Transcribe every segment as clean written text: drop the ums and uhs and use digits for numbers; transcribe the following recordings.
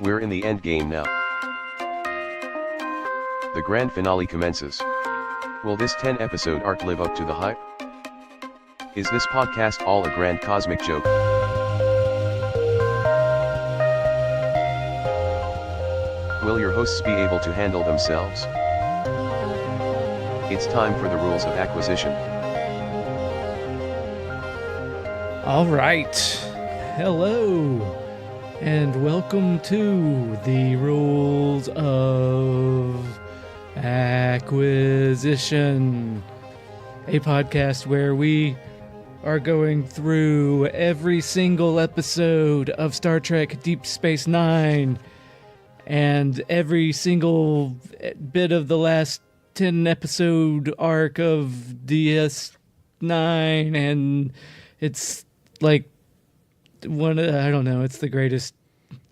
We're in the endgame now. The grand finale commences. Will this 10-episode arc live up to the hype? Is this podcast all a grand cosmic joke? Will your hosts be able to handle themselves? It's time for the rules of acquisition. All right. Hello, and welcome to the rules of acquisition, a podcast where we are going through every single episode of Star Trek Deep Space Nine and every single bit of the last 10-episode arc of DS9, and it's like I don't know, it's the greatest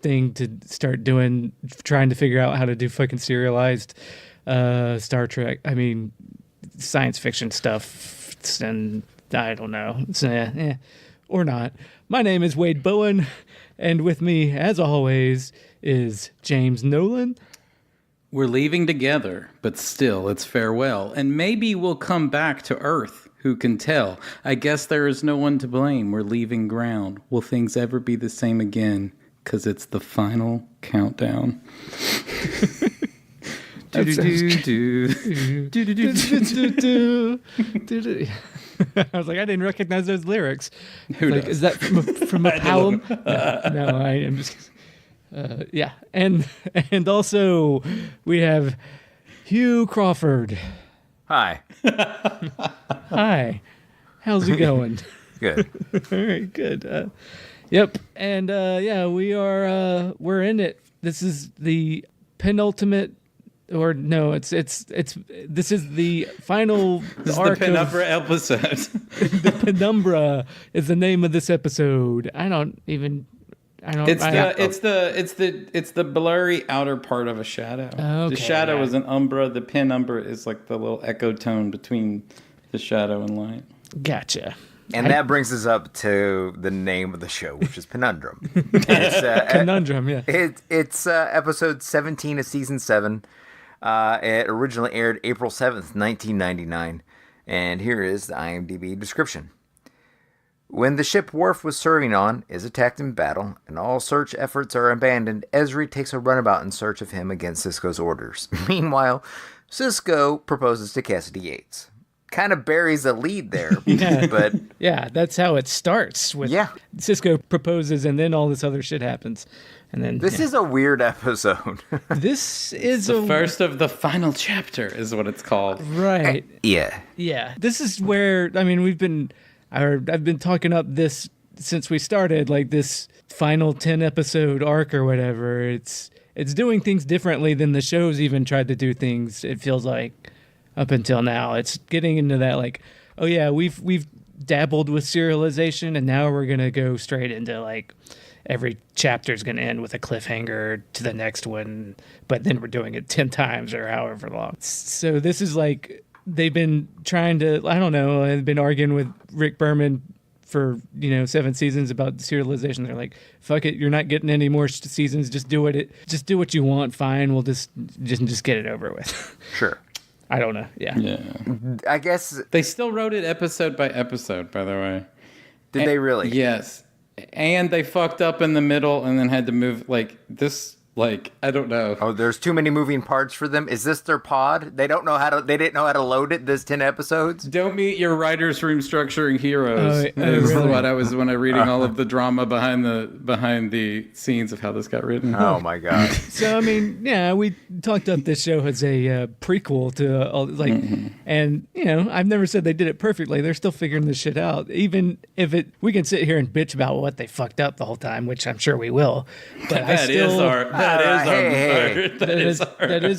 thing to start doing, trying to figure out how to do fucking serialized Star Trek. I mean, science fiction stuff, and I don't know. It's, or not. My name is Wade Bowen, and with me, as always, is James Nolan. We're leaving together, but still, it's farewell. And maybe we'll come back to Earth. Who can tell? I guess there is no one to blame. We're leaving ground. Will things ever be the same again? Because it's the final countdown. I was like, I didn't recognize those lyrics. Like, is that from a poem? No, I am just... yeah. And also, we have Hugh Crawford. Hi. Hi. How's it going? Good. All right, good. Yep. And we're in it. This is the penultimate, or no, this is the final this arc is the Penumbra episode. The Penumbra is the name of this episode. It's the blurry outer part of a shadow. Okay, the shadow is an umbra. The penumbra is like the little echo tone between the shadow and light. Gotcha. And that brings us up to the name of the show, which is Penumbra. It's, Conundrum, yeah. It's episode 17 of season 7. It originally aired April 7th, 1999. And here is the IMDb description. When the ship Worf was serving on is attacked in battle, and all search efforts are abandoned, Ezri takes a runabout in search of him against Sisko's orders. Meanwhile, Sisko proposes to Cassidy Yates. Kind of buries the lead there, but... Yeah, that's how it starts. With Sisko proposes, and then all this other shit happens. And then This is a weird episode. This is the first of the final chapter, is what it's called. Right. Yeah. Yeah. This is where, I mean, I've been talking up this since we started, like this final 10-episode arc or whatever. It's doing things differently than the show's even tried to do things, it feels like, up until now. It's getting into that, like, oh yeah, we've dabbled with serialization, and now we're going to go straight into, like, every chapter's going to end with a cliffhanger to the next one, but then we're doing it 10 times or however long. So this is like... They've been trying to, I don't know, I've been arguing with Rick Berman for, 7 seasons about serialization. They're like, fuck it, you're not getting any more seasons. Just do what you want. Fine. We'll just get it over with. Sure. I don't know. Yeah. I guess... They still wrote it episode by episode, by the way. Did they really? Yes. And they fucked up in the middle and then had to move, like, this... Like, I don't know. Oh, there's too many moving parts for them. Is this their pod? They didn't know how to load it this 10 episodes? Don't meet your writer's room structuring heroes. Really? What I was when I reading all of the drama behind the scenes of how this got written. Oh my god. So I mean, yeah, we talked up this show as a prequel to all, like, and I've never said they did it perfectly. They're still figuring this shit out. Even if we can sit here and bitch about what they fucked up the whole time, which I'm sure we will. But that is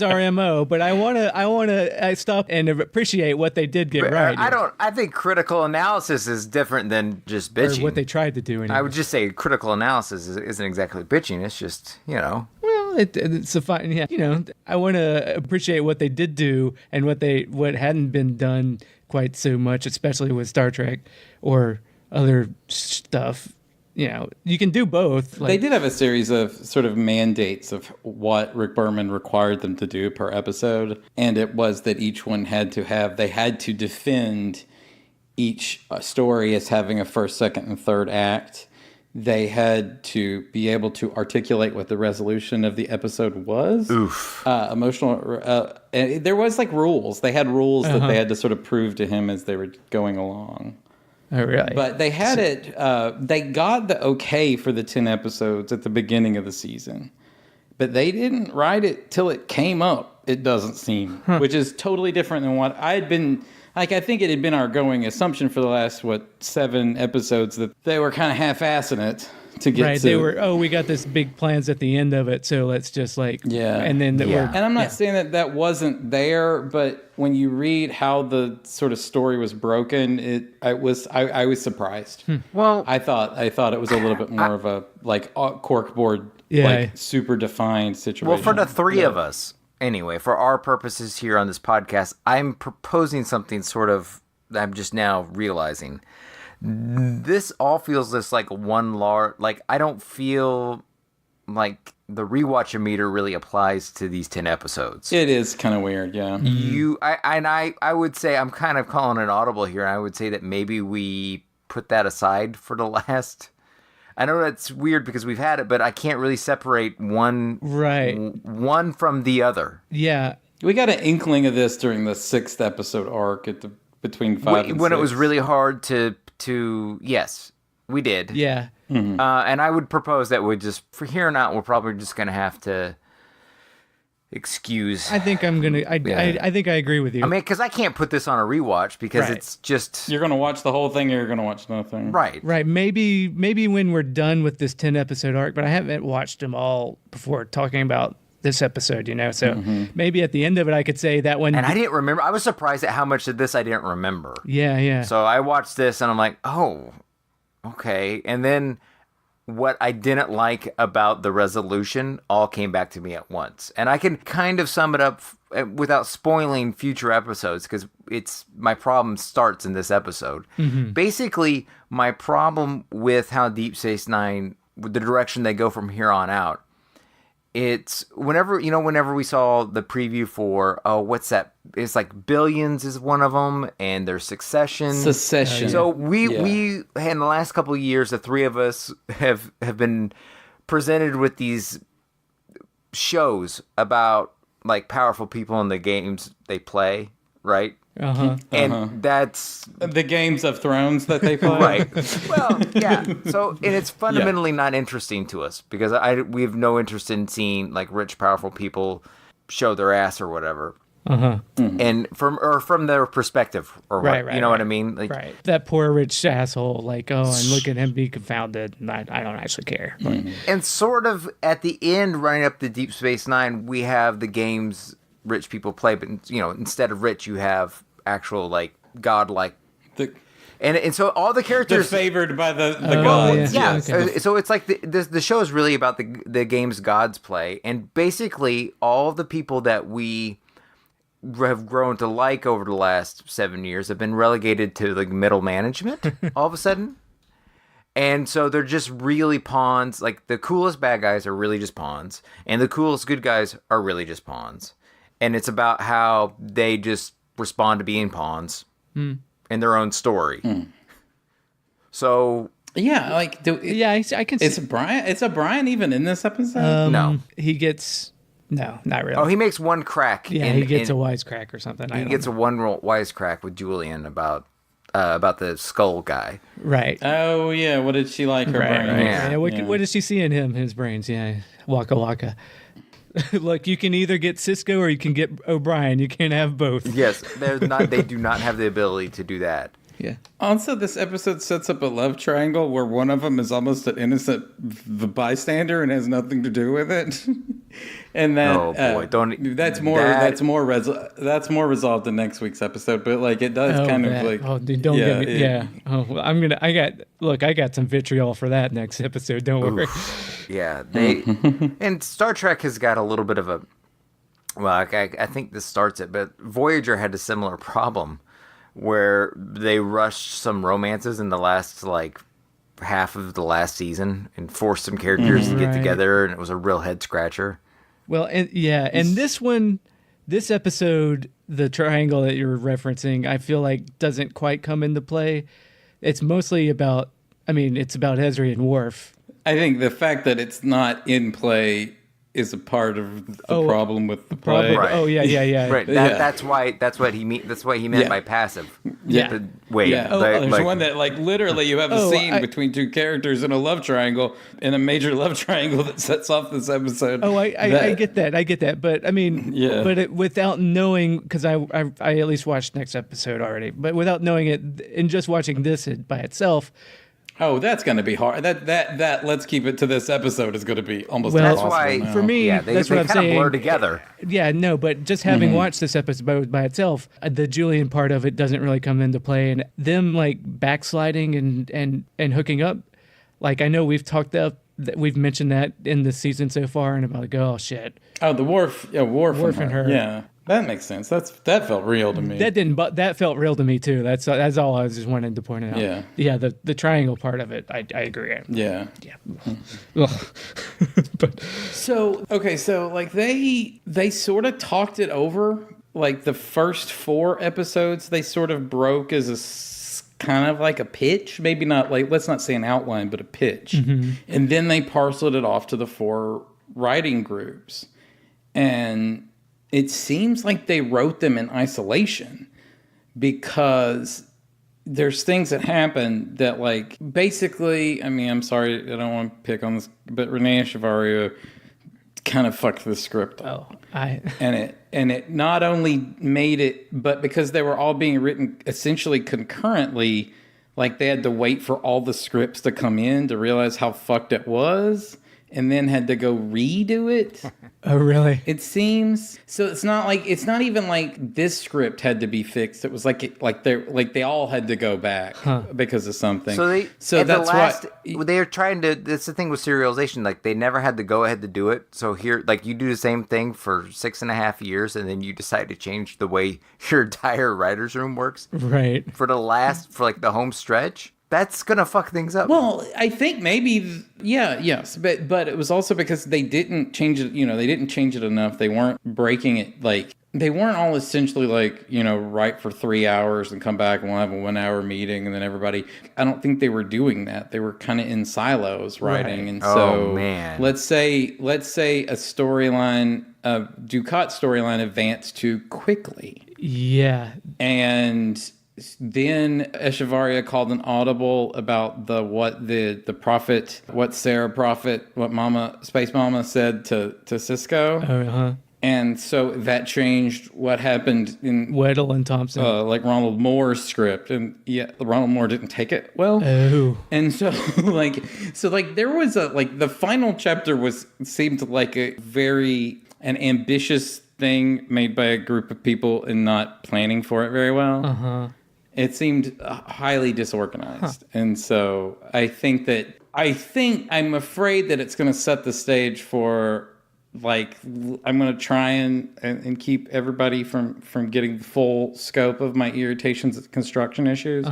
our MO. But I want to stop and appreciate what they did get right. I think critical analysis is different than just bitching. Or what they tried to do. Anyway. I would just say critical analysis isn't exactly bitching. It's just Well, it's a fine. Yeah, I want to appreciate what they did do and what hadn't been done quite so much, especially with Star Trek or other stuff. you can do both. They did have a series of sort of mandates of what Rick Berman required them to do per episode. And it was that each one they had to defend each story as having a first, second, and third act. They had to be able to articulate what the resolution of the episode was. Oof. Emotional. And there was rules. They had rules that they had to sort of prove to him as they were going along. Oh, really? But they had it. They got the okay for the 10 episodes at the beginning of the season, but they didn't write it till it came up. It doesn't seem, which is totally different than what I had been. I think it had been our going assumption for the last 7 episodes that they were kind of half-assing it to get to. They were. We got this big plans at the end of it, so let's just and then And I'm not saying that wasn't there, but when you read how the sort of story was broken, I was surprised. Well, I thought it was a little bit more of a corkboard, super defined situation. Well, for the three of us, anyway, for our purposes here on this podcast, I'm proposing something sort of that I'm just now realizing. This all feels just like one large. I don't feel like the rewatch meter really applies to these 10 episodes. It is kind of weird, yeah. I would say I'm kind of calling an audible here. And I would say that maybe we put that aside for the last. I know that's weird because we've had it, but I can't really separate one from the other. Yeah, we got an inkling of this during the 6th episode arc between 5 and 6. When it was really hard to yes, we did. Yeah. Mm-hmm. And I would propose that we just, for here on out, we're probably just going to have to excuse. I think I'm going to, I think I agree with you. I mean, because I can't put this on a rewatch because it's just. You're going to watch the whole thing or you're going to watch nothing. Right. Right. Maybe when we're done with this 10 episode arc, but I haven't watched them all before talking about this episode, so maybe at the end of it I could say that one. And I didn't remember. I was surprised at how much of this I didn't remember. Yeah. So I watched this and I'm like, oh, okay. And then what I didn't like about the resolution all came back to me at once. And I can kind of sum it up without spoiling future episodes because my problem starts in this episode. Basically, my problem with how Deep Space Nine, with the direction they go from here on out, it's whenever we saw the preview for what's that? It's Billions is one of them, and there's Succession. So we in the last couple of years, the three of us have been presented with these shows about powerful people in the games they play, right? And that's the Games of Thrones that they play. Right. Well, yeah. So, and it's fundamentally not interesting to us because we have no interest in seeing rich, powerful people show their ass or whatever. And from their perspective, or right, you know what I mean? Right. That poor rich asshole. And look at him be confounded. And I don't actually care. And sort of at the end, running up to Deep Space Nine, we have the games rich people play, but instead of rich, you have actual godlike. And so all the characters they're favored by the gods. Yeah. Okay. So it's the show is really about the games gods play, and basically all the people that we have grown to like over the last 7 years have been relegated to middle management all of a sudden. And so they're just really pawns. The coolest bad guys are really just pawns, and the coolest good guys are really just pawns. And it's about how they just respond to being pawns in their own story. So yeah, I can see. Is Brian even in this episode? No, he gets no, not really. Oh, he makes one crack. Yeah, he gets a wisecrack or something. He gets a wisecrack with Julian about the skull guy. Right. Oh yeah, what did she like her brain? Right. Yeah. What did she see in him? His brains. Yeah, waka waka. Look, you can either get Sisko or you can get O'Brien. You can't have both. Yes, they do not have the ability to do that. Yeah. Also, this episode sets up a love triangle where one of them is almost an innocent bystander and has nothing to do with it. And that that's more resolved in next week's episode. But it does get me. Yeah. Oh, well, I got some vitriol for that next episode. Don't worry. Yeah. And Star Trek has got a little bit of a. Well, I think this starts it, but Voyager had a similar problem where they rushed some romances in the last half of the last season and forced some characters to get together, and it was a real head scratcher. Well, and this episode, the triangle that you're referencing, I feel like doesn't quite come into play. It's mostly about, it's about Ezri and Worf. I think the fact that it's not in play is a part of the problem with the play. Right. Oh yeah. Right. That's what he meant by passive. Yeah. There's one that literally you have a scene between two characters in a love triangle, in a major love triangle that sets off this episode. Oh, I get that. But without knowing, because I at least watched next episode already, but without knowing it and just watching this by itself. Oh, that's going to be hard. That let's keep it to this episode is going to be almost That's impossible why now. For me, that's what I'm saying. They kind of blur together. Yeah, no, but just having watched this episode by itself, the Julian part of it doesn't really come into play, and them backsliding and hooking up. I know we've mentioned that in the season so far, and I'm like, oh shit. Oh, the Worf and her. Yeah. That makes sense. That felt real to me. That felt real to me too. That's all I was just wanting to point out. Yeah. The triangle part of it, I agree. Yeah. But so they sort of talked it over. The first 4 episodes, they sort of broke as a kind of like a pitch, maybe not let's not say an outline, but a pitch, and then they parceled it off to the 4 writing groups, and it seems like they wrote them in isolation because there's things that happen that basically, I'm sorry, I don't want to pick on this, but Renee Echevarria kind of fucked the script up. And it not only made it, but because they were all being written essentially concurrently, they had to wait for all the scripts to come in to realize how fucked it was, and then had to go redo it. Oh, really? It seems. So it's not even this script had to be fixed. It was they all had to go back because of something. They are trying to. That's the thing with serialization. They never had to go ahead to do it. So here, you do the same thing for 6.5 years, and then you decide to change the way your entire writer's room works. Right. For the home stretch. That's gonna fuck things up. Well, I think maybe, yes, but it was also because they didn't change it. They didn't change it enough. They weren't breaking it. They weren't all essentially write for 3 hours and come back and we'll have a 1 hour meeting and then everybody. I don't think they were doing that. They were kind of in silos writing, and so man. Let's say a storyline, a Dukat storyline advanced too quickly. Yeah, and then Echevarria called an audible about the prophet, what Sarah prophet, what Space Mama said to Sisko. And so that changed what happened in Weddle and Thompson, Ronald Moore's script, and Ronald Moore didn't take it well. Oh, and so there was the final chapter seemed like an ambitious thing made by a group of people and not planning for it very well. It seemed highly disorganized. And so I'm afraid that it's going to set the stage for I'm going to try and keep everybody from getting the full scope of my irritations at construction issues.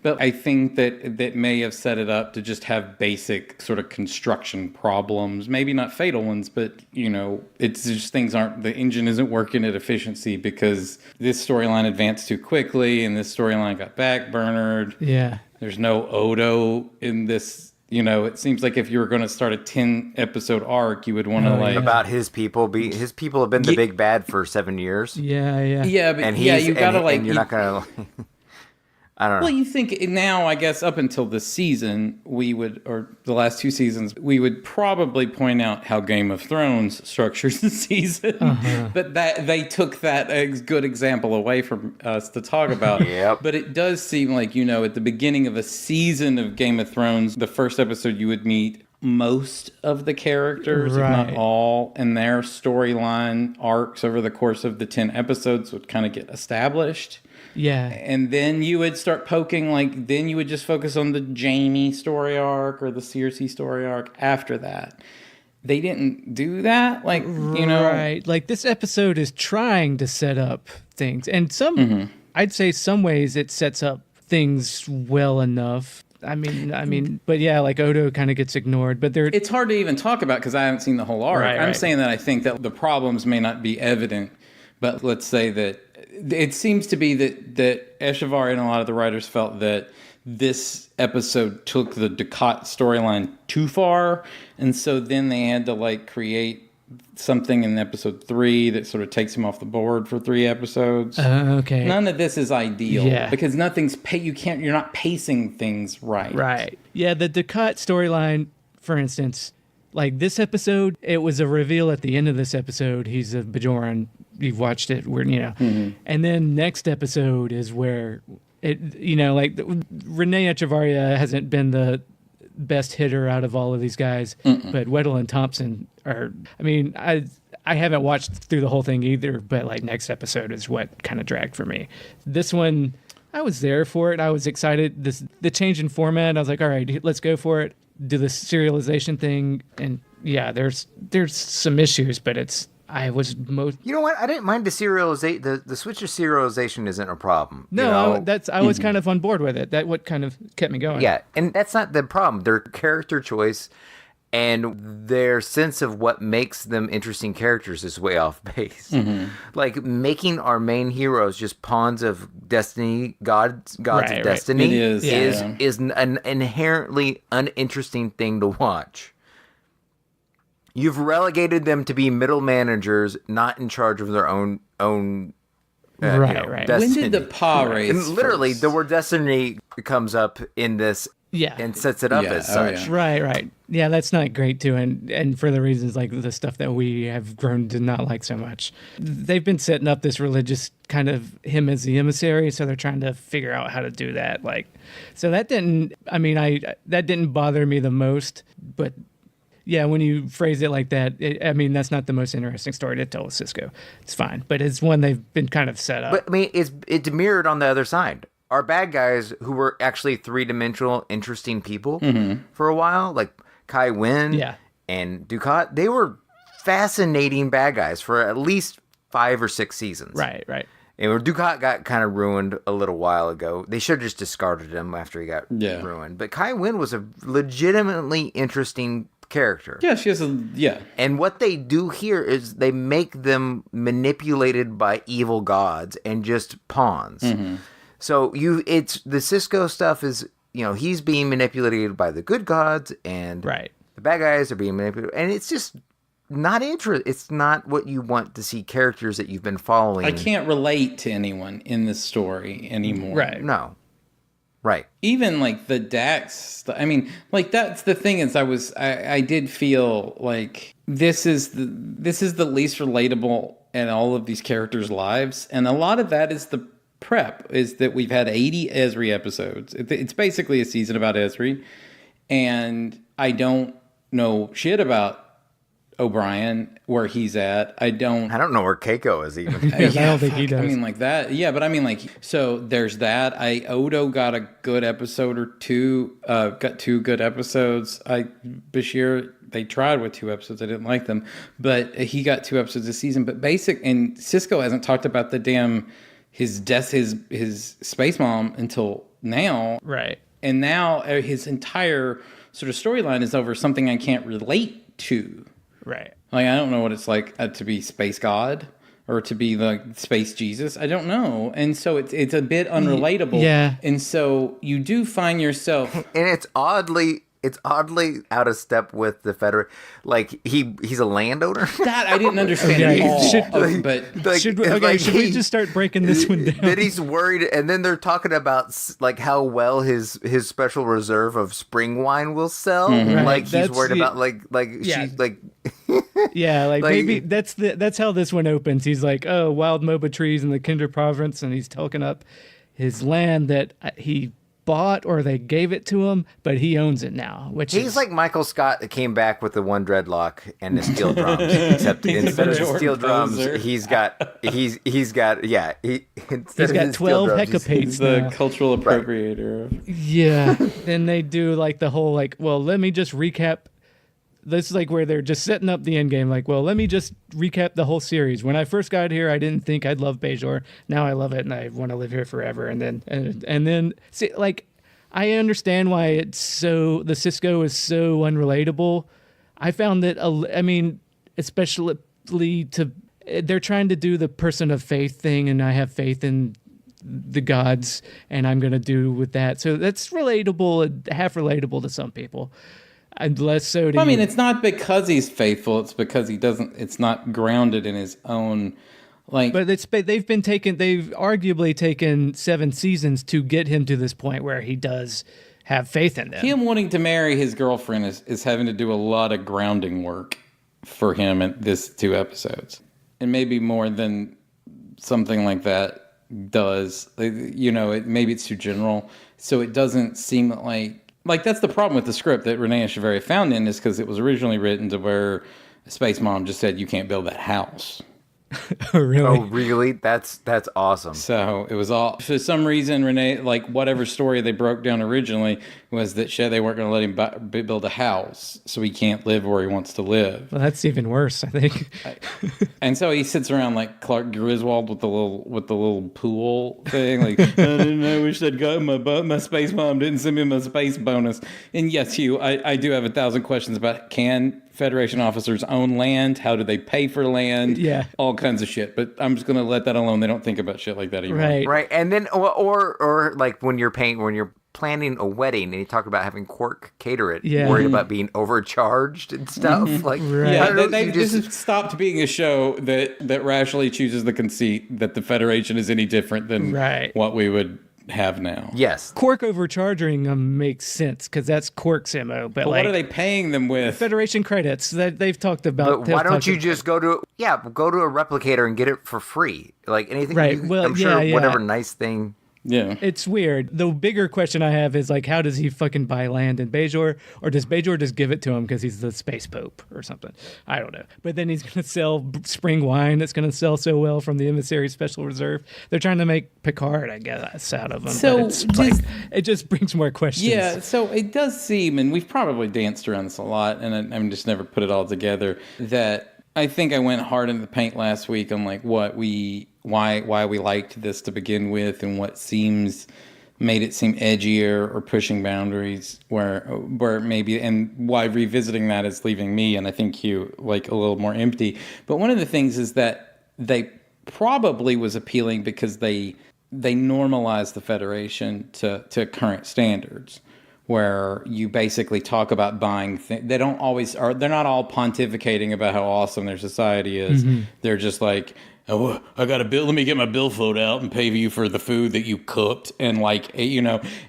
But I think that may have set it up to just have basic sort of construction problems, maybe not fatal ones, but it's just the engine isn't working at efficiency because this storyline advanced too quickly and this storyline got backburnered. Yeah. There's no Odo in this. It seems like if you were going to start a 10-episode arc, you would want to about his people. His people have been the big bad for 7 years. Yeah. But you gotta and you're not gonna. I don't know. Well, you think now, I guess, up until this season, or the last 2 seasons, we would probably point out how Game of Thrones structures the season. But they took that good example away from us to talk about. Yep. But it does seem like, at the beginning of a season of Game of Thrones, the first episode you would meet most of the characters, if not all, and their storyline arcs over the course of the 10 episodes would kind of get established. Yeah. And then you would start poking, then you would just focus on the Jamie story arc or the Cersei story arc after that. They didn't do that. Right. This episode is trying to set up things. And I'd say some ways it sets up things well enough. but yeah, like Odo kind of gets ignored, but they're It's hard to even talk about because I haven't seen the whole arc. Right, I'm right. saying that I think that the problems may not be evident, but let's say that it seems to be that Eshavari and a lot of the writers felt that this episode took the Dukat storyline too far, and so then they had to like create something in episode 3 that sort of takes him off the board for 3 episodes. okay. None of this is ideal Yeah. because you're not pacing things right. Right. Yeah, the Dukat storyline, for instance, like this episode, it was a reveal at the end of this episode. He's a Bajoran. You've watched it, and then next episode is where it, Renee Echevarria hasn't been the best hitter out of all of these guys, but Weddle and Thompson are. I mean, I haven't watched through the whole thing either, but like next episode is what kind of dragged for me. This one, I was there for it. I was excited. The change in format. I was like, all right, let's go for it. Do the serialization thing, and yeah, there's some issues, but I was most. You know what? I didn't mind the serialization. The switch to serialization isn't a problem. No, you know? I was kind of on board with it. That what kind of kept me going. Yeah, and that's not the problem. Their character choice and their sense of what makes them interesting characters is way off base. Like making our main heroes just pawns of destiny, gods Right. of destiny It is, is an inherently uninteresting thing to watch. You've relegated them to be middle managers, not in charge of their own Right. destiny. When did the paw race? And literally, first? the word destiny comes up in this, Yeah. and sets it up Yeah, as oh, such. yeah. Right. Yeah, that's not great too, and for the reasons like the stuff that we have grown to not like so much. They've been setting up this religious kind of him as the emissary, so they're trying to figure out how to do that. Like, so that didn't. I mean, that didn't bother me the most, but. Yeah, when you phrase it like that, that's not the most interesting story to tell with Sisko. It's fine, but it's one they've been kind of set up. But I mean, it's mirrored on the other side. Our bad guys, who were actually 3-dimensional, interesting people for a while, like Kai Wynn and Dukat, they were fascinating bad guys for at least 5 or 6 seasons. Right. And Dukat got kind of ruined a little while ago. They should have just discarded him after he got ruined. But Kai Wynn was a legitimately interesting character. Yeah, she has And what they do here is they make them manipulated by evil gods and just pawns. So it's the Sisko stuff is, he's being manipulated by the good gods, and the bad guys are being manipulated, and it's just not it's not what you want to see characters that you've been following. I can't relate to anyone in this story anymore. Right. No. Right. Even like the Dax, that's the thing is I did feel like this is the least relatable in all of these characters' lives. And a lot of that is the prep, is that we've had 80 Ezri episodes. It's basically a season about Ezri. And I don't know shit about O'Brien, where he's at. I don't know where Keiko is even. I don't think he does. I mean, like that. Yeah, but I mean, like, so there's that. Odo got a good episode or two. Got 2 good episodes. Bashir, they tried with 2 episodes. I didn't like them, but he got 2 episodes this season. But and Sisko hasn't talked about the damn his space mom until now. Right. And now his entire sort of storyline is over something I can't relate to. Right. Like, I don't know what it's like to be space god or to be like space Jesus. I don't know. And so it's a bit unrelatable. Yeah. And so you do find yourself. And it's oddly out of step with the Federation. Like he's a landowner. That I didn't understand at all. Should we just start breaking this one down? That he's worried, and then they're talking about like how well his special reserve of spring wine will sell. Right. Like he's worried about she's like. Yeah, like maybe that's how this one opens. He's like, oh, wild moba trees in the Kinder province, and he's talking up his land that he bought or they gave it to him, but he owns it now. He's like Michael Scott that came back with the one dreadlock and the steel drums. Except instead of the steel drums, he's got 12 hecapates. He's the cultural appropriator. Yeah. Then they do like the whole let me just recap. This is like where they're just setting up the end game. Like, well, let me just recap the whole series. When I first got here, I didn't think I'd love Bajor. Now I love it, and I want to live here forever. And then see, like, I understand why the Sisko is so unrelatable. I found that, especially they're trying to do the person of faith thing, and I have faith in the gods, and I'm going to do with that. So that's relatable, half relatable to some people. And less so to you. It's not because he's faithful. It's because it's not grounded in his own, like. But they've arguably taken 7 seasons to get him to this point where he does have faith in them. Him wanting to marry his girlfriend is having to do a lot of grounding work for him in this 2 episodes. And maybe more than something like that does. Maybe it's too general. So it doesn't seem like that's the problem with the script that Renee Echeverria found in, is because it was originally written to where Space Mom just said, you can't build that house. Oh, really? Oh, really? That's awesome. So it was all, for some reason, Renee, like whatever story they broke down originally was that they weren't going to let him build a house, so he can't live where he wants to live. Well, that's even worse, I think. And so he sits around like Clark Griswold with the little pool thing. Like, I wish I'd got my Space Mom didn't send me my space bonus. And yes, Hugh, I do have 1,000 questions about, can Federation officers own land? How do they pay for land? Yeah. All kinds of shit. But I'm just going to let that alone. They don't think about shit like that anymore. Right. And then, or like when you're planning a wedding and you talk about having Quark cater it, worried about being overcharged and stuff. Like, yeah, this has stopped being a show that rationally chooses the conceit that the Federation is any different than what we would have now. Yes. Quark overcharging them makes sense because that's Quark's MO. But what are they paying them with? Federation credits that they've talked about. But why don't you just go to a replicator and get it for free? Like anything. Right. Whatever nice thing. Yeah. It's weird. The bigger question I have is, like, how does he fucking buy land in Bajor? Or does Bajor just give it to him because he's the space pope or something? I don't know. But then he's going to sell spring wine that's going to sell so well from the Emissary Special Reserve. They're trying to make Picard, I guess, out of him. So it just brings more questions. Yeah, so it does seem, and we've probably danced around this a lot, and I'm just never put it all together, that I think I went hard in the paint last week on like why we liked this to begin with, and what made it seem edgier or pushing boundaries where maybe, and why revisiting that is leaving me, and I think you, like, a little more empty. But one of the things is that they probably was appealing because they normalized the Federation to current standards, where you basically talk about buying things. They're not all pontificating about how awesome their society is. Mm-hmm. They're just like, oh, I got a bill. Let me get my billfold out and pay you for the food that you cooked. And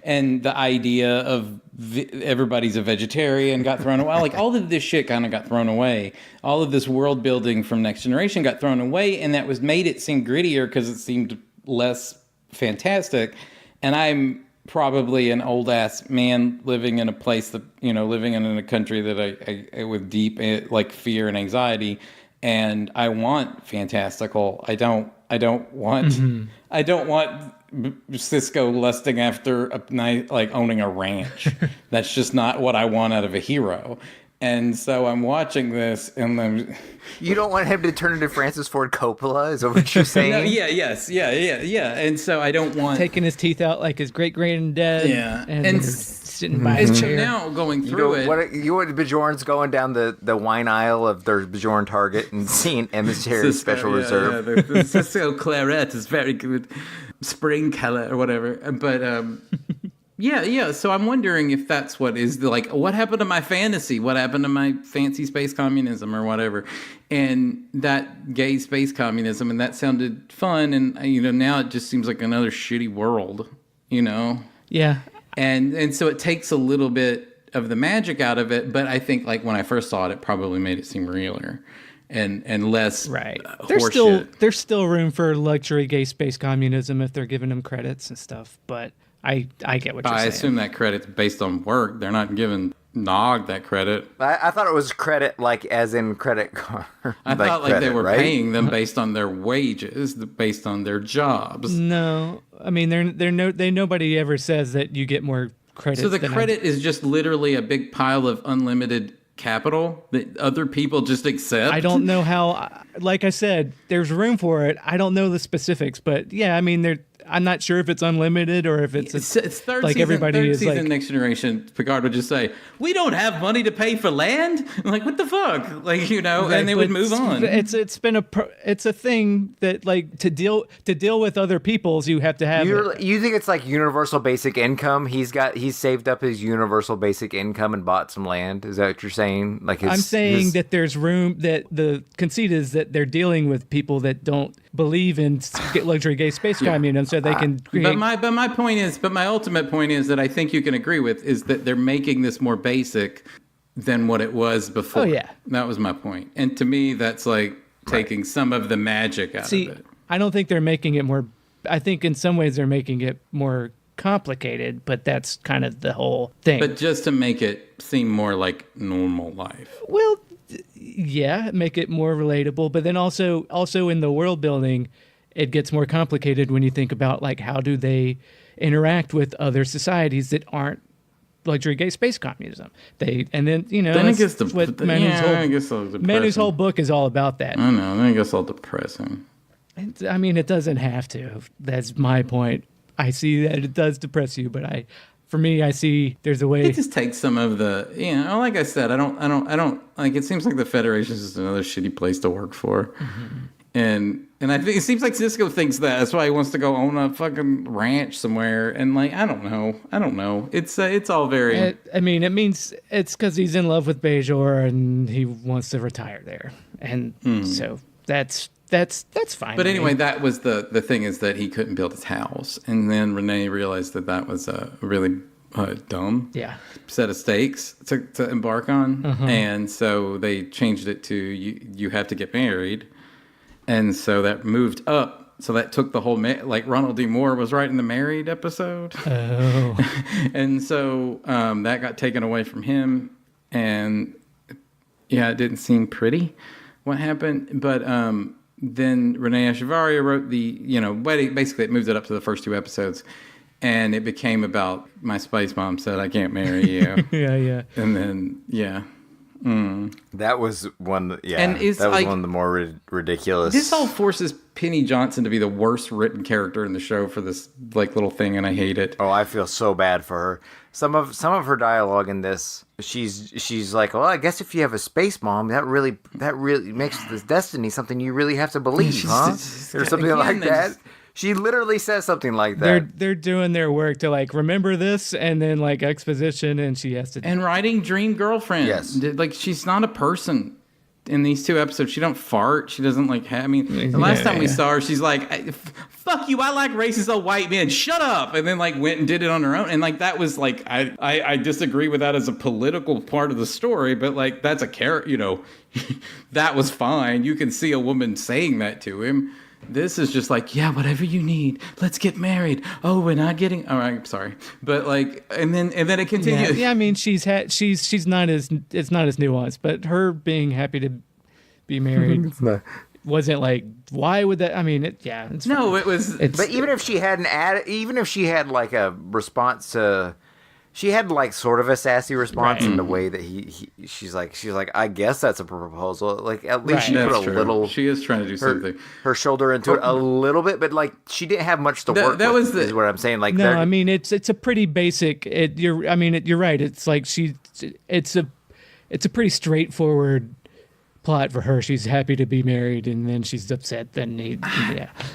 and the idea of everybody's a vegetarian got thrown away. Like, all of this shit kind of got thrown away. All of this world building from Next Generation got thrown away. And that was made it seem grittier because it seemed less fantastic. And I'm probably an old ass man living in a place that, living in a country that I with deep fear and anxiety, and I want fantastical. I don't want Sisko lusting after a night, like owning a ranch. That's just not what I want out of a hero. And so I'm watching this, and you don't want him to turn into Francis Ford Coppola, is that what you're saying? No, yeah. And so I don't want taking his teeth out like his great granddad. Yeah, and sitting by his chair. Now going through you want Bajorans going down the wine aisle of their Bajoran Target and seeing Emissary Special Reserve. Yeah, the Cisco Claret is very good, spring color or whatever. But Yeah. So I'm wondering if that's what happened to my fantasy? What happened to my fancy space communism or whatever? And that gay space communism, and that sounded fun. And, now it just seems like another shitty world, Yeah. And so it takes a little bit of the magic out of it. But I think, like, when I first saw it, it probably made it seem realer and less There's still room for luxury gay space communism if they're giving them credits and stuff. But I get what you're saying. I assume that credit's based on work. They're not giving Nog that credit. I thought it was credit, like as in credit card. I thought credit, they were paying them based on their wages, based on their jobs. No, I mean nobody ever says that you get more credit. So the credit is just literally a big pile of unlimited capital that other people just accept. I don't know how. Like I said, there's room for it. I don't know the specifics, but yeah, I mean I'm not sure if it's unlimited or if it's third like season, everybody third is season, like Next Generation. Picard would just say, "We don't have money to pay for land." I'm like, what the fuck? Like, you know, right, and they would move on. It's a thing that like to deal with other people's, you have to have it. You think it's like universal basic income? He's saved up his universal basic income and bought some land. Is that what you're saying? Like I'm saying that there's room, that the conceit is that they're dealing with people that don't believe in luxury gay space communism, so they can create. But my ultimate point is that I think you can agree with is that they're making this more basic than what it was before. Oh, yeah. That was my point. And to me, that's like taking some of the magic out of it. I don't think they're making it more. I think in some ways they're making it more complicated, but that's kind of the whole thing. But just to make it seem more like normal life. Well, yeah, make it more relatable, but then also in the world building, it gets more complicated when you think about like how do they interact with other societies that aren't luxury gay space communism. Then it gets what Menu's whole book is all about that. I know. Then it gets all depressing. I mean, it doesn't have to. That's my point. I see that it does depress you, but for me, I see there's a way. It just takes some of the, like I said, I don't like. It seems like the Federation is just another shitty place to work for, and I think it seems like Sisko thinks that. That's why he wants to go own a fucking ranch somewhere. And like, I don't know. It's all very. I mean, it means it's because he's in love with Bajor and he wants to retire there, and so that's fine. But anyway, that was the thing, is that he couldn't build his house. And then Renee realized that was a really dumb set of stakes to embark on. And so they changed it to you have to get married. And so that moved up. So that took the whole, like Ronald D. Moore was writing the Married episode. Oh. And so that got taken away from him. And yeah, it didn't seem pretty what happened. But then Renee Echevarria wrote basically it moved it up to the first 2 episodes, and it became about my space mom said I can't marry you. yeah. And then that was one. Yeah, and that was one of the more ridiculous. This all forces Penny Johnson to be the worst written character in the show for this like little thing, and I hate it. Oh, I feel so bad for her. Some of her dialogue in this, she's like, well, I guess if you have a space mom, that really makes this destiny something you really have to believe, huh? Or something like that. She literally says something like that. They're doing their work to like remember this, and then like exposition, and she has to. And writing dream girlfriend. Yes. Like she's not a person. In these 2 episodes, she don't fart. She doesn't like. The last time we saw her, she's like, "Fuck you! I like racist old white men. Shut up!" And then like went and did it on her own. And like that was like, I disagree with that as a political part of the story, but like that's a character. That was fine. You can see a woman saying that to him. This is just like, yeah, whatever you need. Let's get married. Oh, we're not getting. All right, sorry, but like, and then it continues. Yeah, I mean, she's not as it's not as nuanced, but her being happy to be married wasn't like, why would that? I mean, it's no, it was. But even if she had like a response to. She had like sort of a sassy response in the way that she's like, I guess that's a proposal. Like at least she put a little. She is trying to do something. Her shoulder into it a little bit, but like she didn't have much to work with. Is what I'm saying. Like no, I mean it's a pretty basic. You're right. It's like it's a pretty straightforward plot for her. She's happy to be married, and then she's upset. Then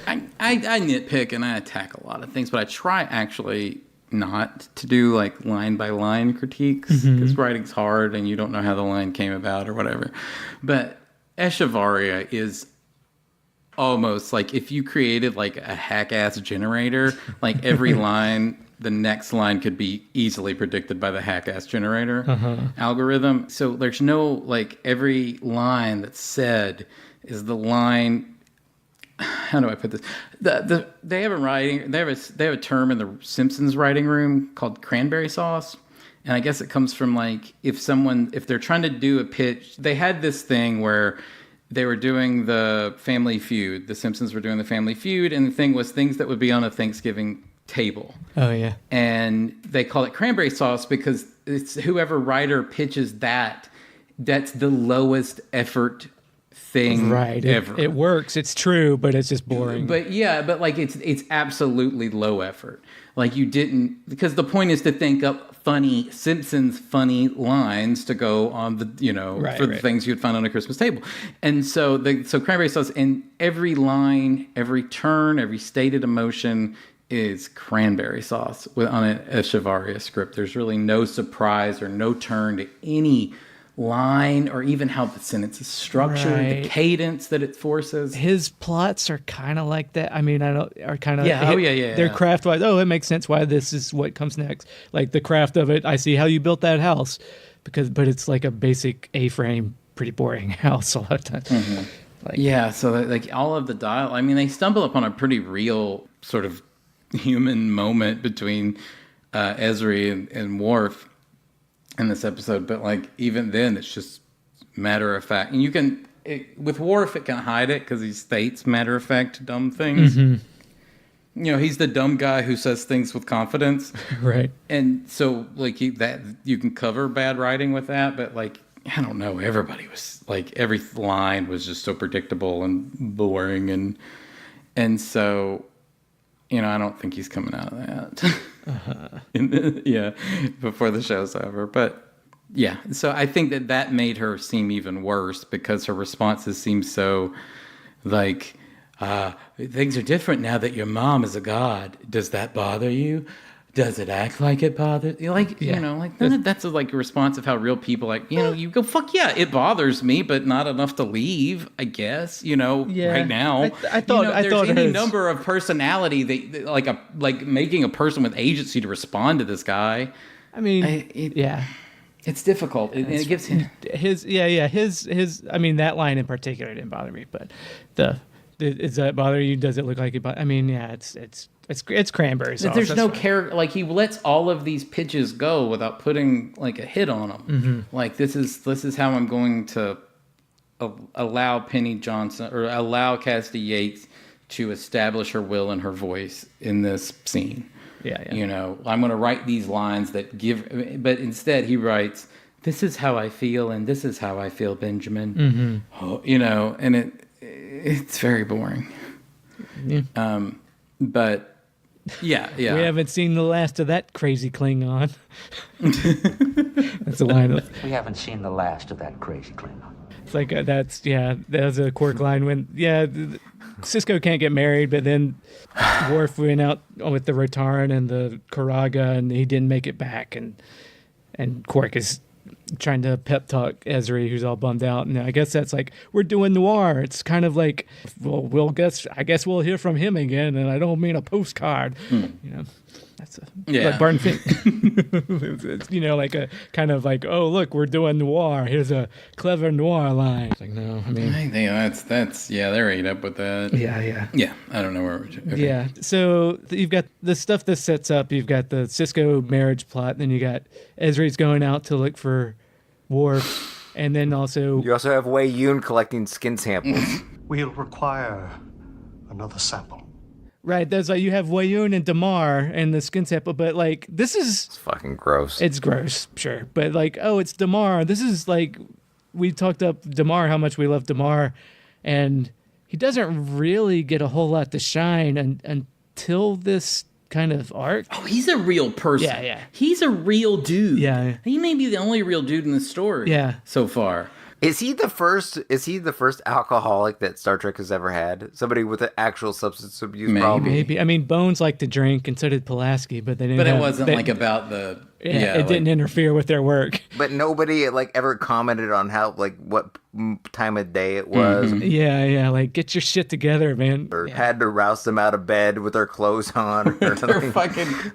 I nitpick and I attack a lot of things, but I try actually not to do like line by line critiques because writing's hard and you don't know how the line came about or whatever. But Echevarria is almost like if you created like a hack-ass generator, like every line, the next line could be easily predicted by the hack-ass generator algorithm. So there's no like every line that's said is the line. How do I put this? They have a term in the Simpsons writing room called cranberry sauce, and I guess it comes from like if they're trying to do a pitch. They had this thing where they were doing the Family Feud. The Simpsons were doing the Family Feud, and the thing was things that would be on a Thanksgiving table. Oh yeah, and they call it cranberry sauce because it's whoever writer pitches that's the lowest effort thing Right. ever. It works. It's true, but it's just boring. But like it's absolutely low effort. Like you didn't, because the point is to think up funny Simpsons funny lines to go on the the things you'd find on a Christmas table. And so cranberry sauce, and every line, every turn, every stated emotion is cranberry sauce on a Echevarria script. There's really no surprise or no turn to any line or even how the sentence is structured, the cadence that it forces. His plots are kind of like that. I mean, they're craft wise. Oh, it makes sense why this is what comes next. Like the craft of it. I see how you built that house, but it's like a basic A-frame, pretty boring house a lot of times. Mm-hmm. So like all of the dialogue. I mean, they stumble upon a pretty real sort of human moment between Ezri and Worf in this episode, but like even then it's just matter of fact, and with Worf it can hide it because he states matter of fact dumb things. He's the dumb guy who says things with confidence, right? And so like that you can cover bad writing with that, but like I don't know, everybody was like every line was just so predictable and boring, and so I don't think he's coming out of that. Before the show's over. But so I think that made her seem even worse because her responses seem so like, things are different now that your mom is a god. Does that bother you? Does it act like it bothers you? Like, that's like a response of how real people you go, fuck yeah, it bothers me, but not enough to leave, I guess, right now. I thought there's any number of personality that like making a person with agency to respond to this guy. I mean, it's difficult. It gives him his, I mean, that line in particular didn't bother me, but does that bother you? Does it look like it? I mean, it's cranberry sauce. There's no character. Like he lets all of these pitches go without putting like a hit on them. Mm-hmm. Like this is how I'm going to allow Penny Johnson or allow Cassidy Yates to establish her will and her voice in this scene. I'm going to write these lines that give, but instead he writes, "This is how I feel, and this is how I feel, Benjamin." Mm-hmm. And it's very boring. Yeah. But we haven't seen the last of that crazy Klingon. That's a line. We haven't seen the last of that crazy Klingon. It's like that's a Quark line when Sisko can't get married, but then Worf went out with the Rotaran and the Karaga, and he didn't make it back, and Quark is trying to pep talk Ezri, who's all bummed out, and I guess that's like we're doing noir. It's kind of like, well, I guess we'll hear from him again, and I don't mean a postcard. That's like Barton Fink. It's, like a kind of like, oh look, we're doing noir. Here's a clever noir line. It's like, no, I mean, I think that's they're ate up with that. Yeah. I don't know where. Okay. Yeah. So you've got the stuff that sets up. You've got the Sisko marriage plot. Then you got Ezri's going out to look for Worf, and then you also have Wei Yun collecting skin samples. We'll require another sample. Right, there's you have Wei Yun and Damar and the skin sample, but like it's fucking gross. It's gross, sure, but like, oh, it's Damar. This is like, we talked up Damar, how much we love Damar, and he doesn't really get a whole lot to shine until this kind of arc. Oh, he's a real person. Yeah. He's a real dude. Yeah. He may be the only real dude in the story. Yeah. So far. Is he the first alcoholic that Star Trek has ever had? Somebody with an actual substance abuse problem? Maybe. I mean, Bones liked to drink, and so did Pulaski, but they didn't. But it wasn't about the. It didn't interfere with their work. But nobody ever commented on how what time of day it was. Mm-hmm. Yeah. Like, get your shit together, man. Or had to rouse them out of bed with their clothes on. Or something.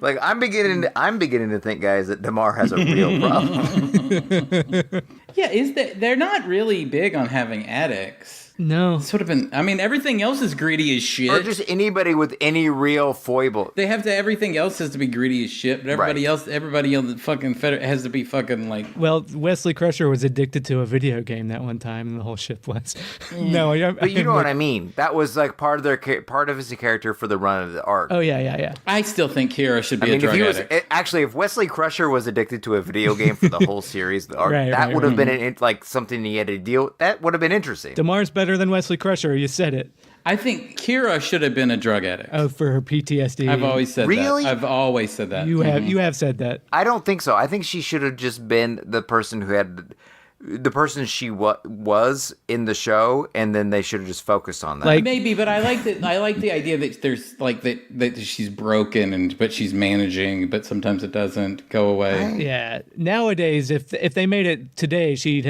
Like, I'm beginning to think, guys, that Damar has a real problem. Yeah, they're not really big on having addicts. No. This would have been. I mean, everything else is greedy as shit. Or just anybody with any real foible. They have to. Everything else has to be greedy as shit. But everybody else the fucking has to be fucking like. Well, Wesley Crusher was addicted to a video game that one time, and the whole ship was. No, But you know what I mean. That was like part of his character for the run of the arc. Oh yeah. I still think Kira should be a drug addict. If Wesley Crusher was addicted to a video game for the whole series, the arc, that would have been like something he had to deal. That would have been interesting. Damar's better than Wesley Crusher. You said it. I think Kira should have been a drug addict. Oh, for her PTSD. I've always said Really? that. I've always said that. You have said that. I don't think so. I think she should have just been the person who had the person she was in the show, and then they should have just focused on that. Like, maybe, but I like that. I like the idea that there's like that she's broken but she's managing, but sometimes it doesn't go away. Yeah. Nowadays, if they made it today, she'd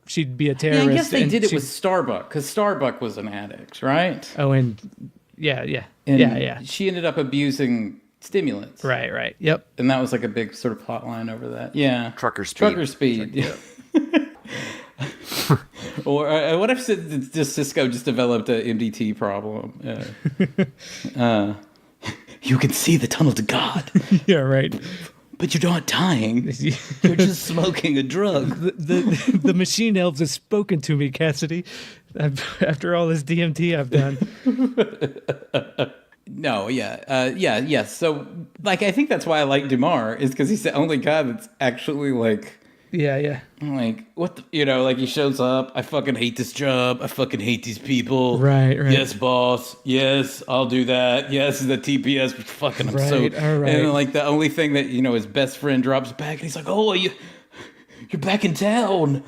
she'd be a terrorist. Yeah, I guess they did it with Starbuck because Starbuck was an addict, right? Oh, and yeah. And she ended up abusing stimulants. Right. Yep. And that was like a big sort of plot line over that. Yeah. Trucker speed. Yeah. Or what if Sisko just developed an MDT problem? You can see the tunnel to God. Yeah, right. But you're not dying. You're just smoking a drug. The machine elves have spoken to me, Cassidy. After all this DMT I've done. No, yeah. So, like, I think that's why I like Damar, is because he's the only guy that's actually, like... Yeah. Like, what the... like, he shows up, I fucking hate this job, I fucking hate these people. Right. Yes, boss. Yes, I'll do that. Yes, the TPS, but fucking, I'm so... All right. And, like, the only thing that, his best friend drops back, and he's like, oh, you're back in town.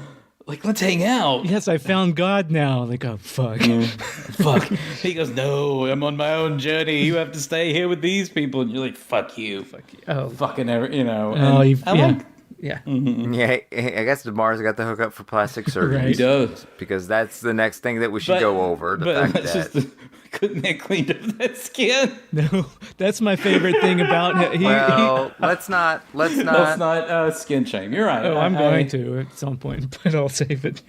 Like, let's hang out. Yes, I found God now. Like, oh, fuck. Fuck. He goes, no, I'm on my own journey. You have to stay here with these people. And you're like, fuck you. Oh, Fucking, yeah. Yeah, I guess Damar's got the hookup for plastic surgery. Right. He does. Because that's the next thing that we should go over. Couldn't they clean up that skin? No, that's my favorite thing about him. Let's not skin shame. You're right. Oh, I'm going to at some point, but I'll save it.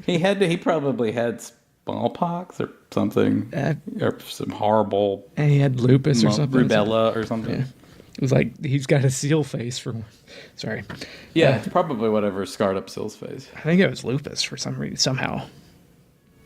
He probably had smallpox or something, or some horrible. And he had lupus or something. Rubella or something. Yeah. It was like he's got a seal face for one. Sorry. Yeah, it's probably whatever scarred up Seal's face. I think it was lupus for some reason. Somehow.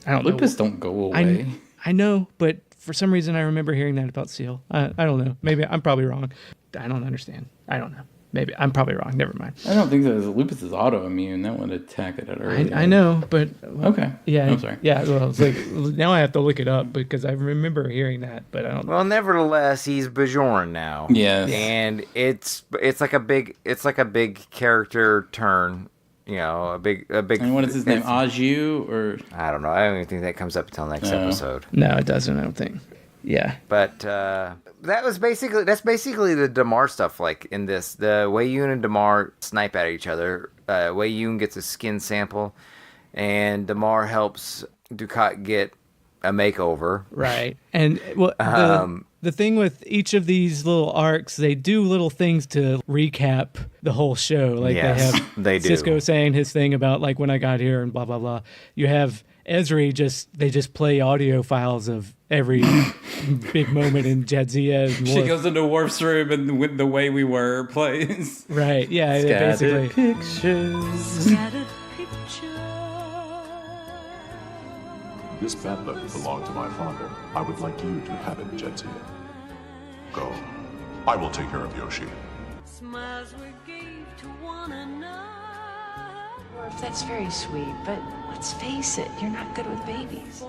I don't know. Lupus don't go away. I know, but for some reason I remember hearing that about Seal. I don't know. Maybe I'm probably wrong. I don't understand. I don't know. Maybe I'm probably wrong. Never mind. I don't think that lupus is autoimmune. That would attack it at early. I know, but okay. Yeah. I'm sorry. Yeah. Well, it's like now I have to look it up because I remember hearing that, but I don't. Well, nevertheless, he's Bajoran now. Yes. And it's like a big character turn. A big. And what is his name? Aju or I don't know. I don't even think that comes up until next episode. No, it doesn't. I don't think. Yeah. But that's basically the Damar stuff. Like in this, the Wei Yun and Damar snipe at each other. Wei Yun gets a skin sample, and Damar helps Dukat get a makeover. Right. And the thing with each of these little arcs, they do little things to recap the whole show. Like they do. Sisko saying his thing about like when I got here and blah blah blah. You have Ezri they just play audio files of every big moment in Jadzia. And she goes into Worf's room and with the way we were plays. Right. Yeah. Scattered basically. pictures. This pamphlet belonged to my father. I would like you to have it, Jadzia. Go. I will take care of Yoshi. Smiles we gave to one another. Worf, that's very sweet, but let's face it, you're not good with babies.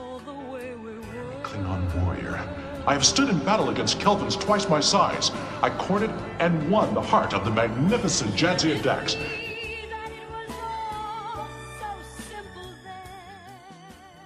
Klingon warrior. I have stood in battle against Kelvins twice my size. I courted and won the heart of the magnificent Jadzia Dax.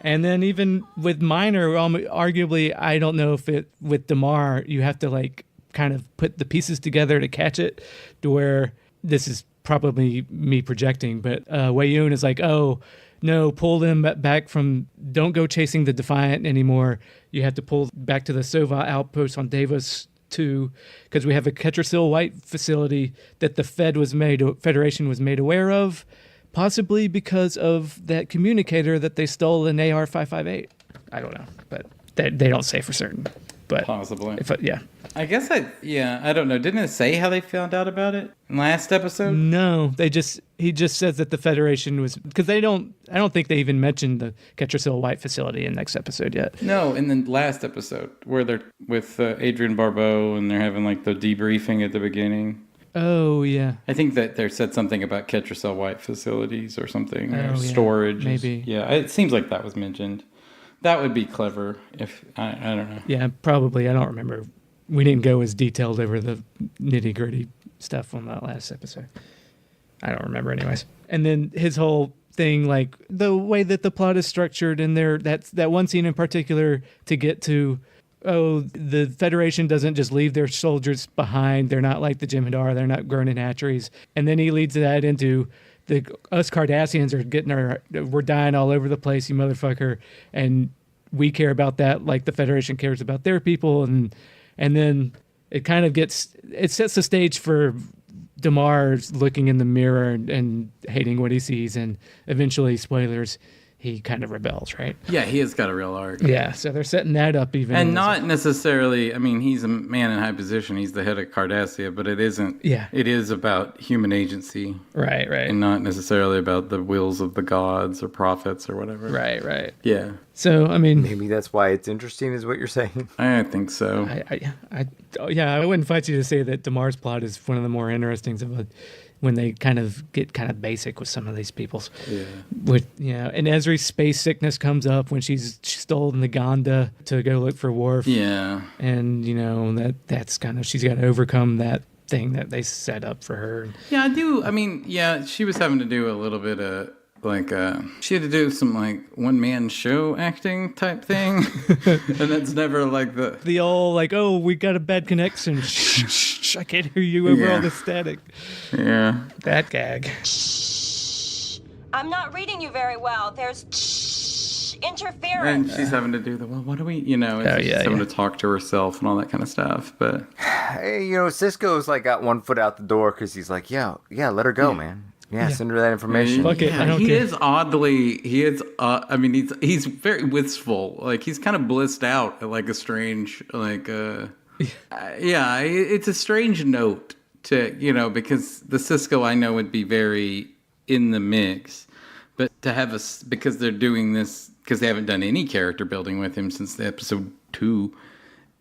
And then even with Minor, arguably, I don't know if with Damar, you have to like kind of put the pieces together to catch it, to where this is probably me projecting, but Wei Yun is like, oh, no, pull them back from, don't go chasing the Defiant anymore. You have to pull back to the Sova outpost on Davos 2, because we have a Ketrasil White facility that the Federation was made aware of, possibly because of that communicator that they stole in AR-558. I don't know, but they don't say for certain. But Possibly. yeah. I guess I don't know. Didn't it say how they found out about it in last episode? No, he just says that the Federation was, because I don't think they even mentioned the Ketracel White facility in next episode yet. No, in the last episode where they're with Adrian Barbeau and they're having like the debriefing at the beginning. Oh, yeah. I think that they said something about Ketracel White facilities or something, or Oh, yeah. storage. Maybe. Yeah, it seems like that was mentioned. That would be clever if, I don't know. Yeah, probably. I don't remember. We didn't go as detailed over the nitty-gritty stuff on that last episode. I don't remember anyways. And then his whole thing, like the way that the plot is structured in there, that one scene in particular to get to, the Federation doesn't just leave their soldiers behind. They're not like the Jem'Hadar. They're not burning hatcheries. And then he leads that into us Cardassians are we're dying all over the place, you motherfucker. And we care about that like the Federation cares about their people. And then it kind of it sets the stage for Damar looking in the mirror and hating what he sees. And eventually, spoilers, he kind of rebels, right? Yeah, he has got a real arc. Yeah, so they're setting that up even. And not necessarily, I mean, he's a man in high position. He's the head of Cardassia, but it isn't. Yeah. It is about human agency. Right. And not necessarily about the wills of the gods or prophets or whatever. Right. Yeah. So, I mean, Maybe that's why it's interesting, is what you're saying. I think so. I wouldn't fight you to say that Damar's plot is one of the more interesting when they kind of get kind of basic with some of these people's. Yeah. And Ezri's space sickness comes up when she's stolen the Gonda to go look for Worf. Yeah. And, that's kind of, she's got to overcome that thing that they set up for her. Yeah, I do. I mean, yeah, she was having to do a little bit of, she had to do some, one-man show acting type thing. And that's never, The old, we got a bad connection. Shh, I can't hear you over all the static. Yeah. That gag. I'm not reading you very well. There's interference. And she's having to do what do we, she's having to talk to herself and all that kind of stuff. But, Hey, Sisko's got one foot out the door because he's like, yeah, let her go, man. Yeah, send her that information. Fuck it, I don't he care. is oddly, he's very wistful. He's kind of blissed out at a strange, it's a strange note to, because the Sisko I know would be very in the mix. But to have because they're doing this, because they haven't done any character building with him since the episode 2,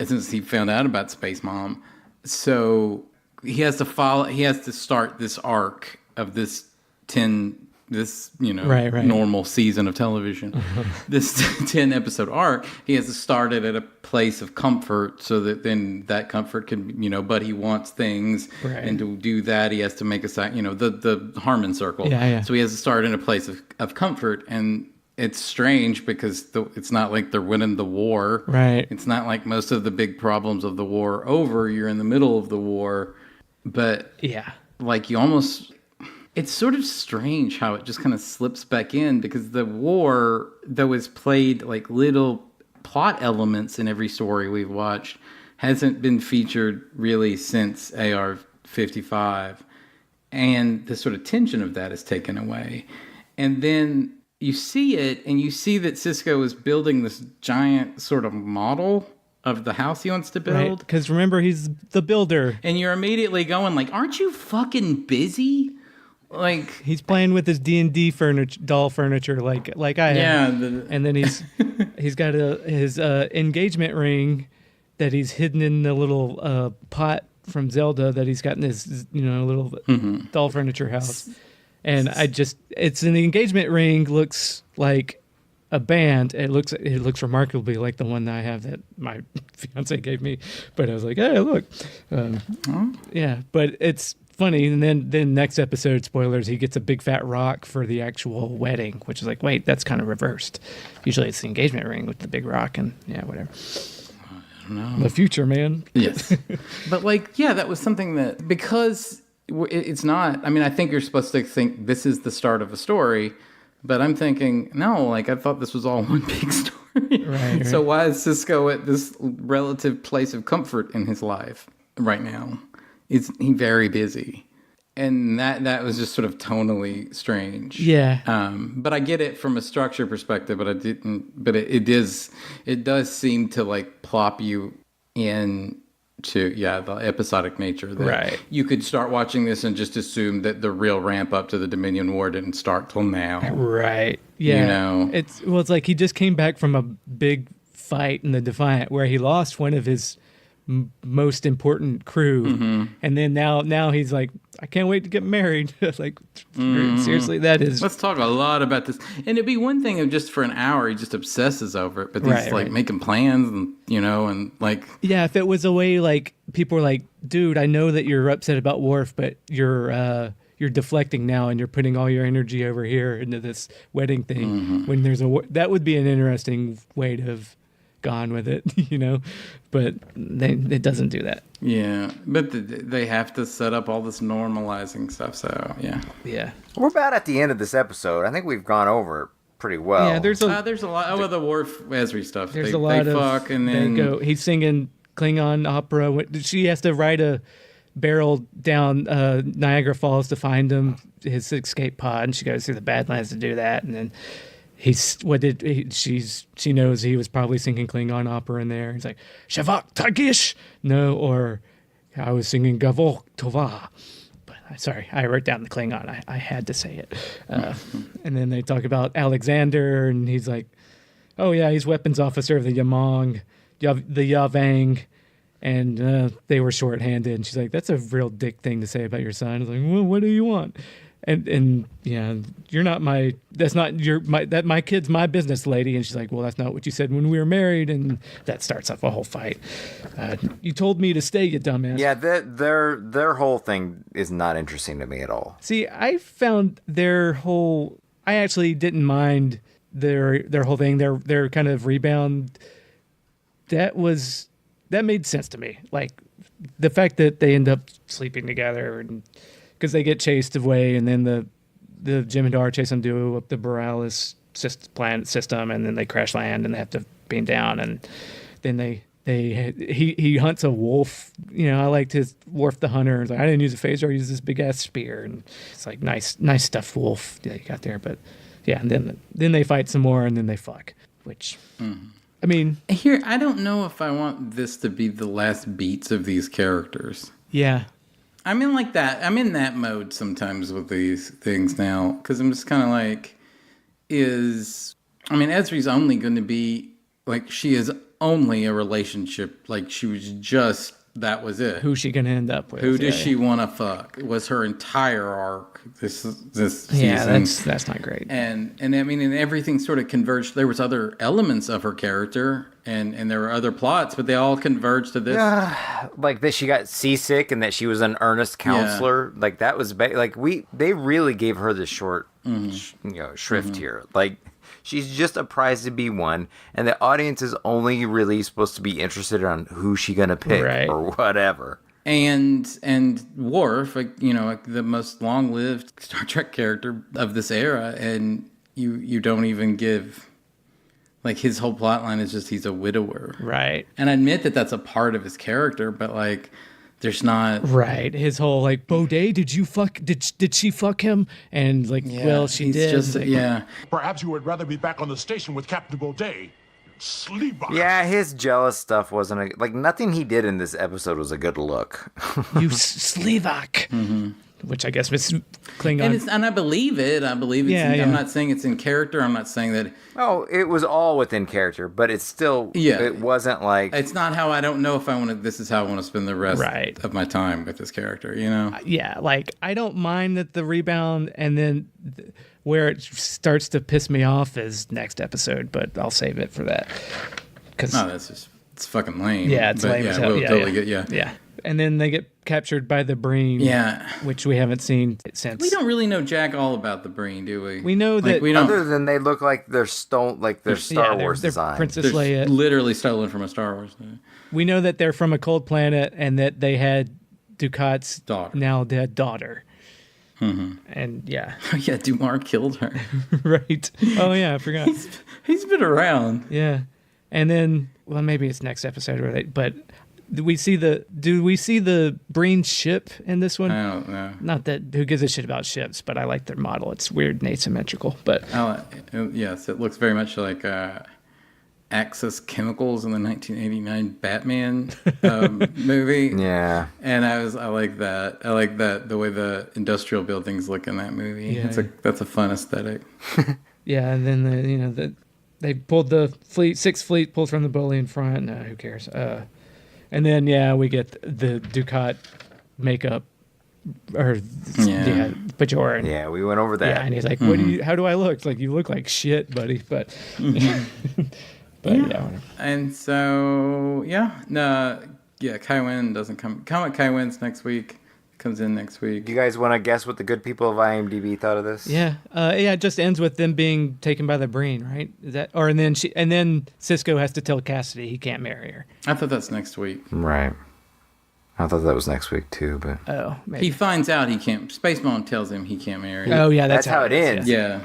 since he found out about Space Mom. So he has to start this arc of this normal season of television, this 10 episode arc. He has to start it at a place of comfort so that then that comfort can, but he wants things. Right. And to do that, he has to make the Harmon circle. Yeah. So he has to start in a place of comfort. And it's strange because it's not like they're winning the war. Right. It's not like most of the big problems of the war are over. You're in the middle of the war. But yeah, it's sort of strange how it just kind of slips back in, because the war, though, has played little plot elements in every story we've watched, hasn't been featured really since AR-55. And the sort of tension of that is taken away. And then you see it, and you see that Sisko is building this giant sort of model of the house he wants to build. Right, because remember, he's the builder. And you're immediately going aren't you fucking busy? He's playing with his D&D doll furniture like I am. And then he's got his engagement ring that he's hidden in the little pot from Zelda that he's got in his little doll furniture house. And it's an engagement ring, looks like a band. It looks remarkably like the one that I have that my fiance gave me. But I was like, hey, look. Yeah, but it's funny. And then next episode, spoilers, he gets a big fat rock for the actual wedding, which is wait, that's kind of reversed. Usually it's the engagement ring with the big rock, and whatever. I don't know. The future, man. Yes. But that was something that, because it's not, I think you're supposed to think this is the start of a story, but I'm thinking, no, I thought this was all one big story. Right. So why is Sisko at this relative place of comfort in his life right now? Is he very busy? And that was just sort of tonally strange. Yeah. But I get it from a structure perspective, but I didn't. But it does seem to like plop you in to the episodic nature. That Right. You could start watching this and just assume that the real ramp up to the Dominion War didn't start till now. Right. Yeah. You know? It's like he just came back from a big fight in the Defiant where he lost one of his most important crew, and then now he's like, I can't wait to get married. Like, seriously, that is. Let's talk a lot about this. And it'd be one thing if just for an hour he just obsesses over it, but he's like making plans and and like. Yeah, if it was a way like people were like, dude, I know that you're upset about Worf, but you're deflecting now and you're putting all your energy over here into this wedding thing. When there's that would be an interesting way to have gone with it, but it doesn't do that. Yeah, but they have to set up all this normalizing stuff. So yeah. We're about at the end of this episode. I think we've gone over it pretty well. Yeah, there's a lot of the Worf Esri stuff. There's a lot they of fuck and then he's singing Klingon opera. She has to ride a barrel down Niagara Falls to find him, his escape pod, and she goes through the Badlands to do that, and then. She knows he was probably singing Klingon opera in there. He's like, Shavak Tagish! No, or I was singing Gavok Tova. But sorry, I wrote down the Klingon. I had to say it. And then they talk about Alexander, and he's like, oh yeah, he's weapons officer of the the Yavang, and they were shorthanded. And she's like, that's a real dick thing to say about your son. I was like, well, what do you want? And you're not my kid's my business, lady. And she's like, well, that's not what you said when we were married. And that starts off a whole fight. You told me to stay, you dumbass. Yeah, their whole thing is not interesting to me at all. See, I found I actually didn't mind their whole thing. Their kind of rebound. That made sense to me. Like the fact that they end up sleeping together and. Because they get chased away, and then the Jem'Hadar chase them to up the Borealis planet system, and then they crash land, and they have to beam down, and then he hunts a wolf. I liked his Worf the Hunter. It's like, I didn't use a phaser, I used this big ass spear, and it's like nice stuff, wolf. Yeah, you got there, but yeah, and then they fight some more, and then they fuck. Which I mean, here I don't know if I want this to be the last beats of these characters. Yeah. I'm in like that. I'm in that mode sometimes with these things now because I'm just kind of like, Esri's only going to be like she is only a relationship. Like she was just that was it. Who's she going to end up with? Who does she want to fuck? It was her entire arc this season. Yeah, that's not great. And and everything sort of converged. There was other elements of her character. And there were other plots, but they all converged to this. Like that she got seasick and that she was an earnest counselor. Yeah. Like that was they really gave her the short shrift here. Like she's just a prize to be won, and the audience is only really supposed to be interested on who she gonna pick or whatever. And Worf, the most long-lived Star Trek character of this era, and you don't even give. Like, his whole plot line is just he's a widower. Right. And I admit that that's a part of his character, but, like, there's not... Right. His whole, like, Baudet, did she fuck him? And, like, well, she did. Just, Perhaps you would rather be back on the station with Captain Baudet. Sleep. Yeah, his jealous stuff wasn't... nothing he did in this episode was a good look. You Slivak. Mm-hmm. Which I guess was Klingon. And I believe it. Yeah. I'm not saying it's in character. I'm not saying that... Oh, it was all within character, but it's still... Yeah. It wasn't like... It's not how I don't know if I want to... This is how I want to spend the rest of my time with this character, Yeah, like, I don't mind that the rebound, and then where it starts to piss me off is next episode, but I'll save it for that. No, that's just... It's fucking lame. Yeah, it's lame as hell. We'll totally get... Yeah. And then they get captured by the Breen. Yeah. Which we haven't seen since. We don't really know jack all about the Breen, do we? We know that... Other than they look like they're Star Wars design. Princess Leia. Literally stolen from a Star Wars. We know that they're from a cold planet and that they had Ducat's now dead daughter. Mm-hmm. And yeah. Oh, yeah, Dumar killed her. Right. Oh, yeah, I forgot. He's been around. Yeah. And then, well, maybe it's next episode, but do we see the Breen ship in this one? I don't know. Not that who gives a shit about ships, but I like their model. It's weird and asymmetrical. But Yes, it looks very much like Axis Chemicals in the 1989 Batman movie. Yeah. And I like that. I like that the way the industrial buildings look in that movie. Yeah, That's a fun aesthetic. yeah, and then they pulled the Sixth Fleet pulled from the Bolian front. No, who cares? And then we get the Ducat makeup or Bajoran. Yeah, we went over that. Yeah, and he's like, "What do you? How do I look?" It's like, "You look like shit, buddy." But, but yeah. And so Kai Wen doesn't come. Kai Wen's next week. Comes in next week. Do you guys want to guess what the good people of IMDb thought of this? Yeah, it just ends with them being taken by the Breen, right? Is that, and then Sisko has to tell Cassidy he can't marry her. I thought that's next week. Right. I thought that was next week too, but maybe. He finds out he can't. Space Mom tells him he can't marry her. Oh yeah, that's how it ends. Yeah.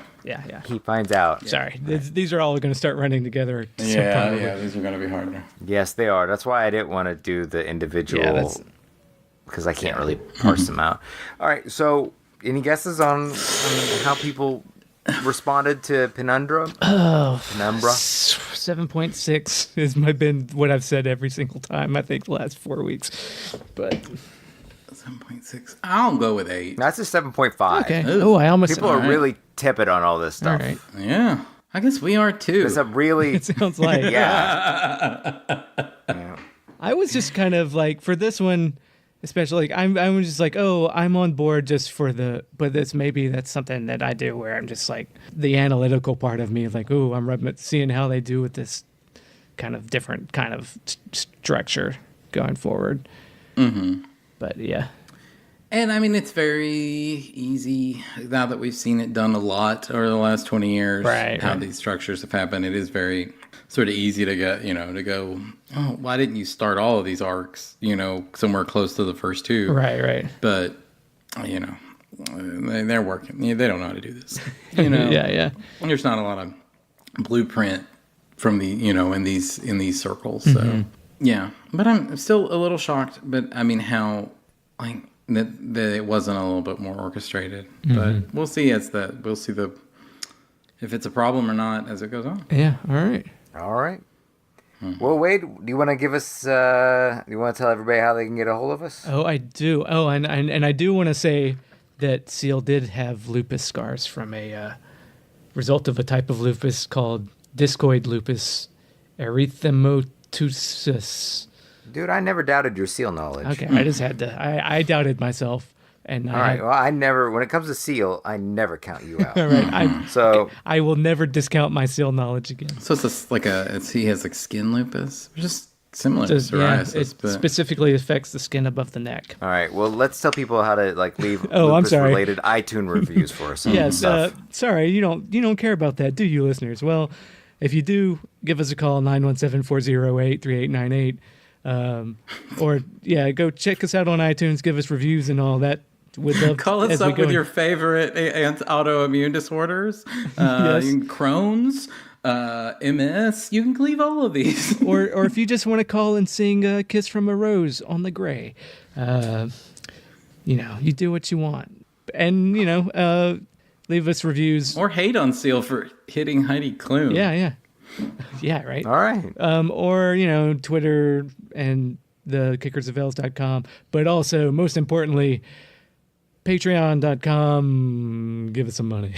He finds out. Sorry, these are all going to start running together. Yeah, these are going to be harder. Yes, they are. That's why I didn't want to do the individual. Yeah, because I can't really parse them out. All right, so any guesses on how people responded to Penumbra? Penumbra? 7.6 has been what I've said every single time, I think, the last 4 weeks. But 7.6. I'll go with 8. That's a 7.5. Okay. Oh, I almost... People are really tepid on all this stuff. All right. Yeah. I guess we are too. It's a really... It sounds like... Yeah. I was just kind of like, for this one... Especially, like, I'm just like, I'm on board just for but that's something that I do where I'm just like, the analytical part of me is like, I'm seeing how they do with this kind of different kind of structure going forward. Mm-hmm. But yeah. And I mean, it's very easy now that we've seen it done a lot over the last 20 years. Right. How these structures have happened. It is very sort of easy to get, to go, why didn't you start all of these arcs, somewhere close to the first two? Right. But, they're working. They don't know how to do this. Yeah. There's not a lot of blueprint from the, in these circles. So, yeah. But I'm still a little shocked. But, I mean, how, like... That it wasn't a little bit more orchestrated, but we'll see if it's a problem or not as it goes on. Yeah. All right. Well, Wade, do you want to give us? Do you want to tell everybody how they can get a hold of us? Oh, I do. Oh, and I do want to say that Seal did have lupus scars from a result of a type of lupus called discoid lupus erythematosus. Dude, I never doubted your Seal knowledge. Okay, I just had to. I doubted myself, and all right. Well, I never. When it comes to Seal, I never count you out. All right. So I will never discount my Seal knowledge again. So he has like skin lupus, just similar to psoriasis. It specifically affects the skin above the neck. All right. Well, let's tell people how to leave I'm sorry. lupus-related iTunes reviews for us. Yes. Sorry, you don't care about that, do you, listeners? Well, if you do, give us a call 917-408-3898. Or go check us out on iTunes, give us reviews and all that. We'd love call us up with your favorite autoimmune disorders, yes. Crohn's, MS. You can leave all of these, or if you just want to call and sing "Kiss from a Rose" on the Gray, you do what you want, and leave us reviews or hate on Seal for hitting Heidi Klum. Yeah, right. All right. Or, Twitter and the kickersofels.com. But also, most importantly, patreon.com. Give us some money.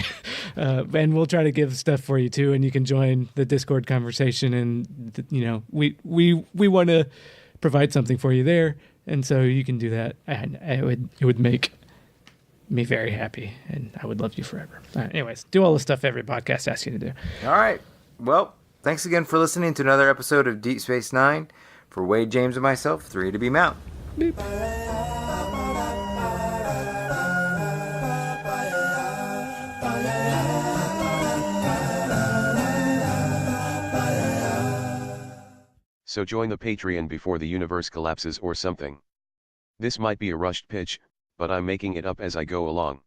And we'll try to give stuff for you, too. And you can join the Discord conversation. And, we want to provide something for you there. And so you can do that. And it would make me very happy. And I would love you forever. Anyways, do all the stuff every podcast asks you to do. All right. Well, thanks again for listening to another episode of Deep Space Nine. For Wade, James, and myself, 3 to be Mount. Beep. So join the Patreon before the universe collapses or something. This might be a rushed pitch, but I'm making it up as I go along.